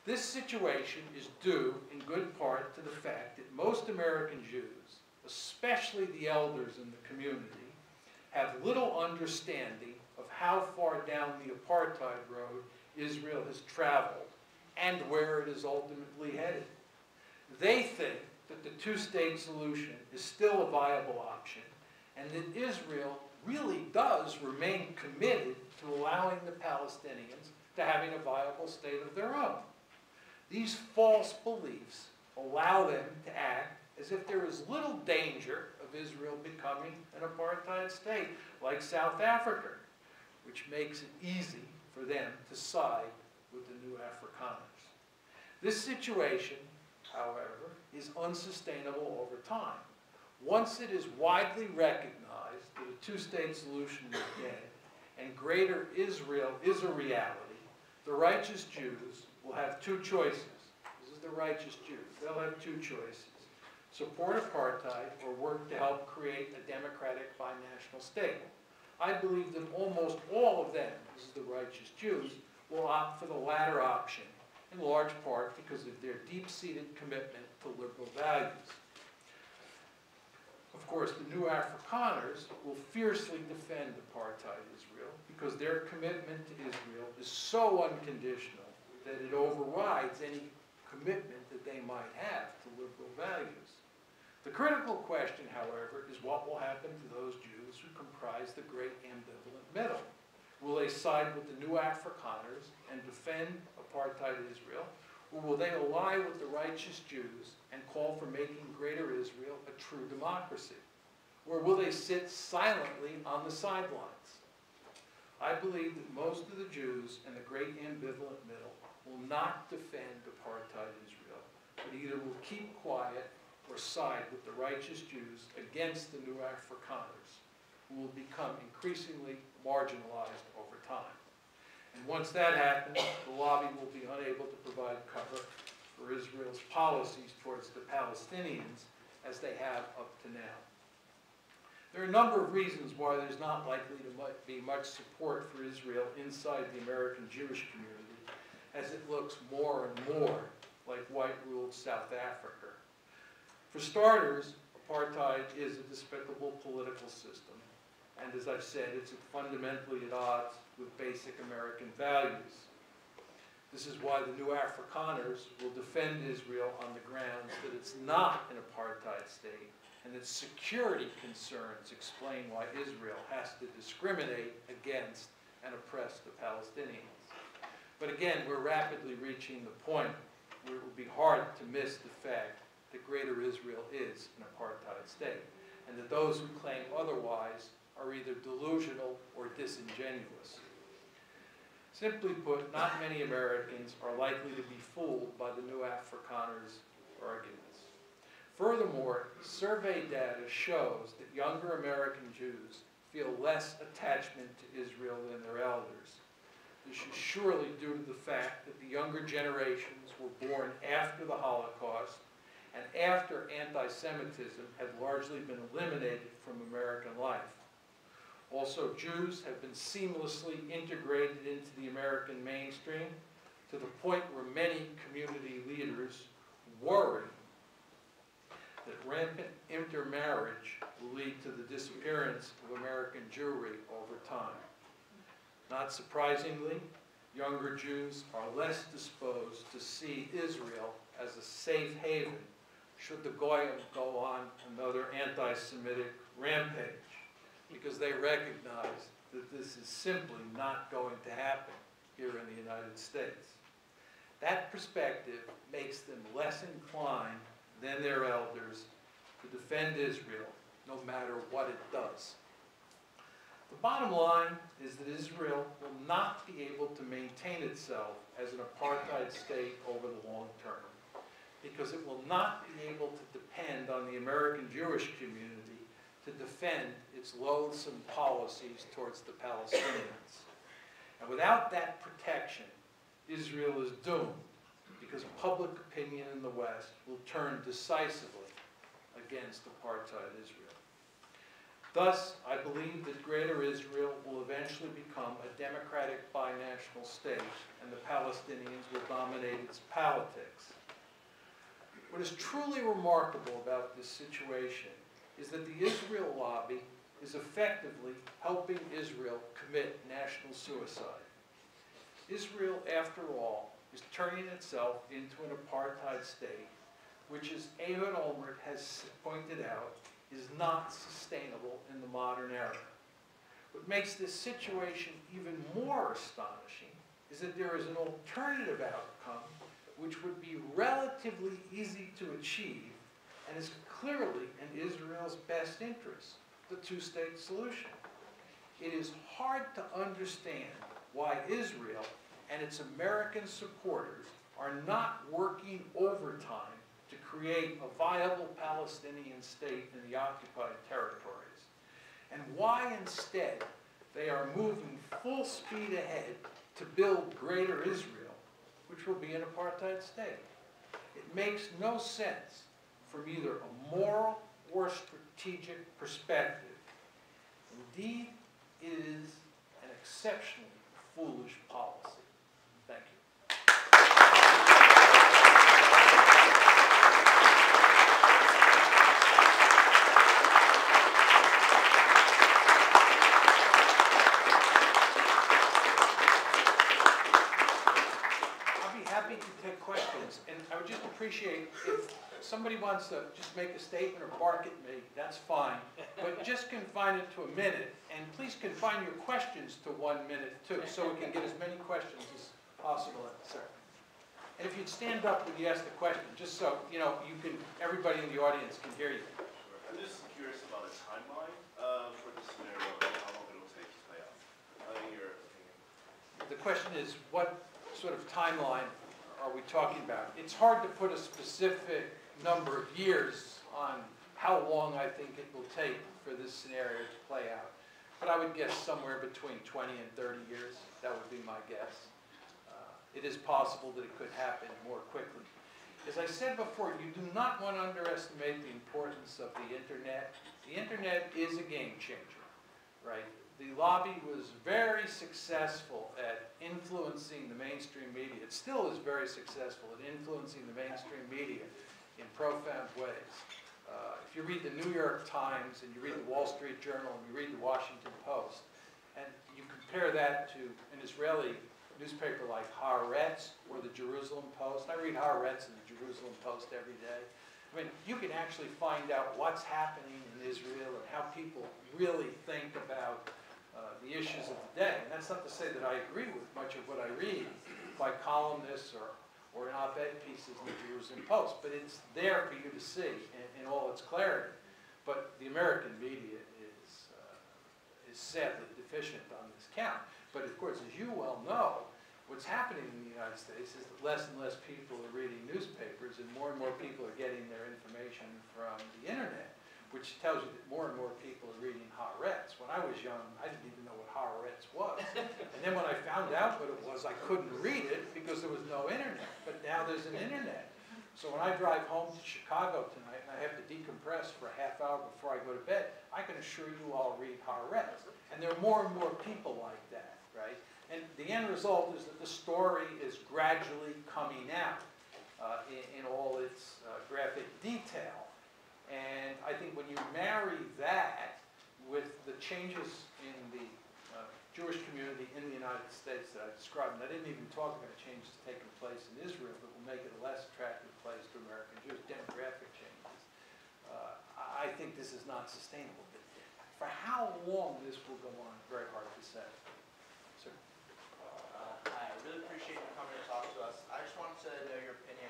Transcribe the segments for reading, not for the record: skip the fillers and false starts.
This situation is due in good part to the fact that most American Jews, especially the elders in the community, have little understanding of how far down the apartheid road Israel has traveled and where it is ultimately headed. They think that the two-state solution is still a viable option and that Israel really does remain committed to allowing the Palestinians to having a viable state of their own. These false beliefs allow them to act as if there is little danger of Israel becoming an apartheid state like South Africa, which makes it easy for them to side with the new Afrikaners. This situation, however, is unsustainable over time. Once it is widely recognized that a two-state solution is dead and greater Israel is a reality, the righteous Jews will have two choices. This is the righteous Jews. They'll have two choices. Support apartheid or work to help create a democratic binational state. I believe that almost all of them, this is the righteous Jews, will opt for the latter option, in large part because of their deep-seated commitment to liberal values. Of course, the new Afrikaners will fiercely defend apartheid Israel because their commitment to Israel is so unconditional that it overrides any commitment that they might have to liberal values. The critical question, however, is what will happen to those Jews who comprise the great ambivalent middle. Will they side with the new Afrikaners and defend apartheid Israel, or will they ally with the righteous Jews and call for making greater Israel a true democracy? Or will they sit silently on the sidelines? I believe that most of the Jews in the great ambivalent middle will not defend apartheid Israel, but either will keep quiet or side with the righteous Jews against the new Afrikaners, who will become increasingly marginalized over time. And once that happens, the lobby will be unable to provide cover for Israel's policies towards the Palestinians as they have up to now. There are a number of reasons why there's not likely to be much support for Israel inside the American Jewish community, as it looks more and more like white-ruled South Africa. For starters, apartheid is a despicable political system, and as I've said, it's fundamentally at odds with basic American values. This is why the new Afrikaners will defend Israel on the grounds that it's not an apartheid state, and that security concerns explain why Israel has to discriminate against and oppress the Palestinians. But again, we're rapidly reaching the point where it will be hard to miss the fact that greater Israel is an apartheid state, and that those who claim otherwise are either delusional or disingenuous. Simply put, not many Americans are likely to be fooled by the new Afrikaners' arguments. Furthermore, survey data shows that younger American Jews feel less attachment to Israel than their elders. This is surely due to the fact that the younger generations were born after the Holocaust and after anti-Semitism had largely been eliminated from American life. Also, Jews have been seamlessly integrated into the American mainstream to the point where many community leaders worry that rampant intermarriage will lead to the disappearance of American Jewry over time. Not surprisingly, younger Jews are less disposed to see Israel as a safe haven should the Goyim go on another anti-Semitic rampage, because they recognize that this is simply not going to happen here in the United States. That perspective makes them less inclined than their elders to defend Israel, no matter what it does. The bottom line is that Israel will not be able to maintain itself as an apartheid state over the long term, because it will not be able to depend on the American Jewish community to defend its loathsome policies towards the Palestinians. And without that protection, Israel is doomed, because public opinion in the West will turn decisively against apartheid Israel. Thus, I believe that Greater Israel will eventually become a democratic binational state, and the Palestinians will dominate its politics. What is truly remarkable about this situation is that the Israel lobby is effectively helping Israel commit national suicide. Israel, after all, is turning itself into an apartheid state, which, as Ehud Olmert has pointed out, is not sustainable in the modern era. What makes this situation even more astonishing is that there is an alternative outcome which would be relatively easy to achieve and is clearly in Israel's best interest, the two-state solution. It is hard to understand why Israel and its American supporters are not working overtime to create a viable Palestinian state in the occupied territories, and why instead they are moving full speed ahead to build Greater Israel, which will be an apartheid state. It makes no sense from either a moral or strategic perspective. Indeed, it is an exceptionally foolish policy. Thank you. I'll be happy to take questions, and I would just appreciate if somebody wants to just make a statement or bark at me, that's fine. But just confine it to a minute, and please confine your questions to 1 minute too, so we can get as many questions as possible. Sir. And if you'd stand up when you ask the question, just so you know, everybody in the audience can hear you. I'm just curious about a timeline for this scenario, how long it will take to play out. In your opinion. The question is, what sort of timeline are we talking about? It's hard to put a specific number of years on how long I think it will take for this scenario to play out. But I would guess somewhere between 20 and 30 years. That would be my guess. It is possible that it could happen more quickly. As I said before, you do not want to underestimate the importance of the internet. The internet is a game changer, right? The lobby was very successful at influencing the mainstream media. It still is very successful at influencing the mainstream media in profound ways. If you read the New York Times and you read the Wall Street Journal and you read the Washington Post, and you compare that to an Israeli newspaper like Haaretz or the Jerusalem Post. I read Haaretz and the Jerusalem Post every day. I mean, you can actually find out what's happening in Israel and how people really think about the issues of the day. And that's not to say that I agree with much of what I read by columnists or in op-ed pieces in the Jerusalem Post, but it's there for you to see in all its clarity. But the American media is sadly deficient on this count. But of course, as you well know, what's happening in the United States is that less and less people are reading newspapers and more people are getting their information from the internet, which tells you that more and more people are reading Haaretz. When I was young, I didn't even know what Haaretz was. And then when I found out what it was, I couldn't read it because there was no internet. But now there's an internet. So when I drive home to Chicago tonight and I have to decompress for a half hour before I go to bed, I can assure you I'll read Haaretz. And there are more and more people like that, right? And the end result is that the story is gradually coming out in all its graphic detail. And I think when you marry that with the changes in the Jewish community in the United States that I described, and I didn't even talk about changes taking place in Israel that will make it a less attractive place to American Jews, demographic changes, I think this is not sustainable. But for how long this will go on, very hard to say. Sir? Hi, I really appreciate you coming to talk to us. I just wanted to know your opinion.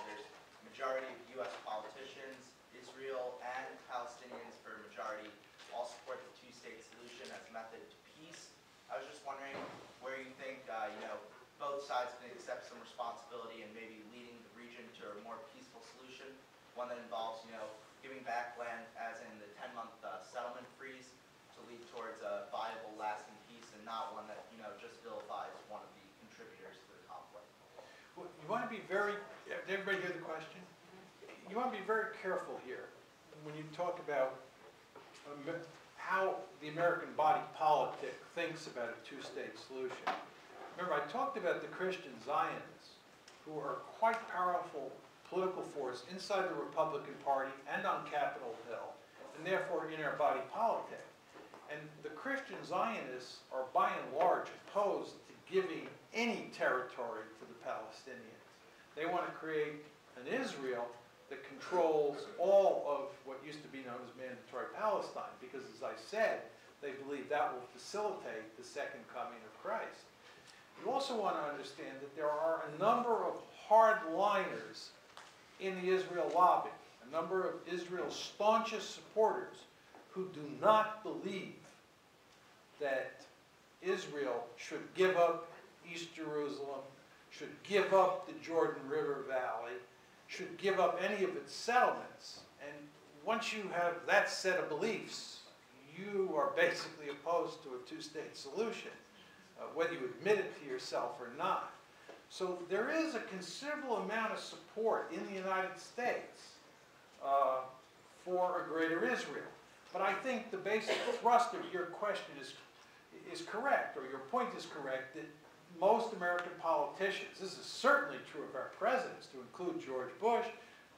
There's a majority of U.S. politicians, Israel and Palestinians for a majority, all support the two-state solution as a method to peace. I was just wondering where you think, both sides can accept some responsibility in maybe leading the region to a more peaceful solution, one that involves, giving back land, as in the 10-month settlement freeze, to lead towards a viable, lasting peace, and not one that, just vilifies one of the contributors to the conflict. Well, you want to be very, did everybody hear the question? You want to be very careful here when you talk about how the American body politic thinks about a two-state solution. Remember, I talked about the Christian Zionists, who are quite powerful political force inside the Republican Party and on Capitol Hill, and therefore in our body politic. And the Christian Zionists are by and large opposed to giving any territory to the Palestinians. They want to create an Israel that controls all of what used to be known as mandatory Palestine, because as I said, they believe that will facilitate the second coming of Christ. You also want to understand that there are a number of hardliners in the Israel lobby, a number of Israel's staunchest supporters who do not believe that Israel should give up East Jerusalem, should give up the Jordan River Valley, should give up any of its settlements. And once you have that set of beliefs, you are basically opposed to a two-state solution, whether you admit it to yourself or not. So there is a considerable amount of support in the United States for a greater Israel. But I think the basic thrust of your question is correct, or your point is correct, that most American politicians, this is certainly true of our presidents, to include George Bush,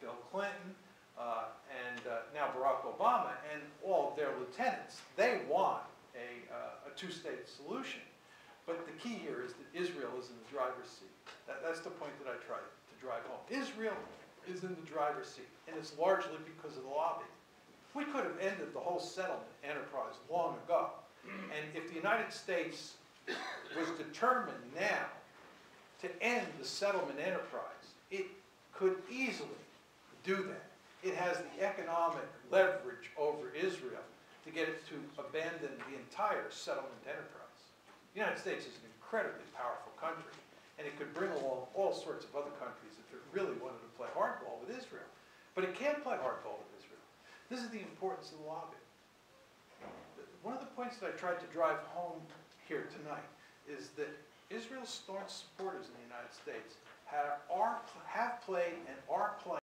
Bill Clinton, and now Barack Obama, and all of their lieutenants, they want a two-state solution. But the key here is that Israel is in the driver's seat. That's the point that I tried to drive home. Israel is in the driver's seat, and it's largely because of the lobby. We could have ended the whole settlement enterprise long ago. And if the United States was determined now to end the settlement enterprise, it could easily do that. It has the economic leverage over Israel to get it to abandon the entire settlement enterprise. The United States is an incredibly powerful country, and it could bring along all sorts of other countries if it really wanted to play hardball with Israel. But it can't play hardball with Israel. This is the importance of the lobby. One of the points that I tried to drive home here tonight is that Israel's staunch supporters in the United States have played and are playing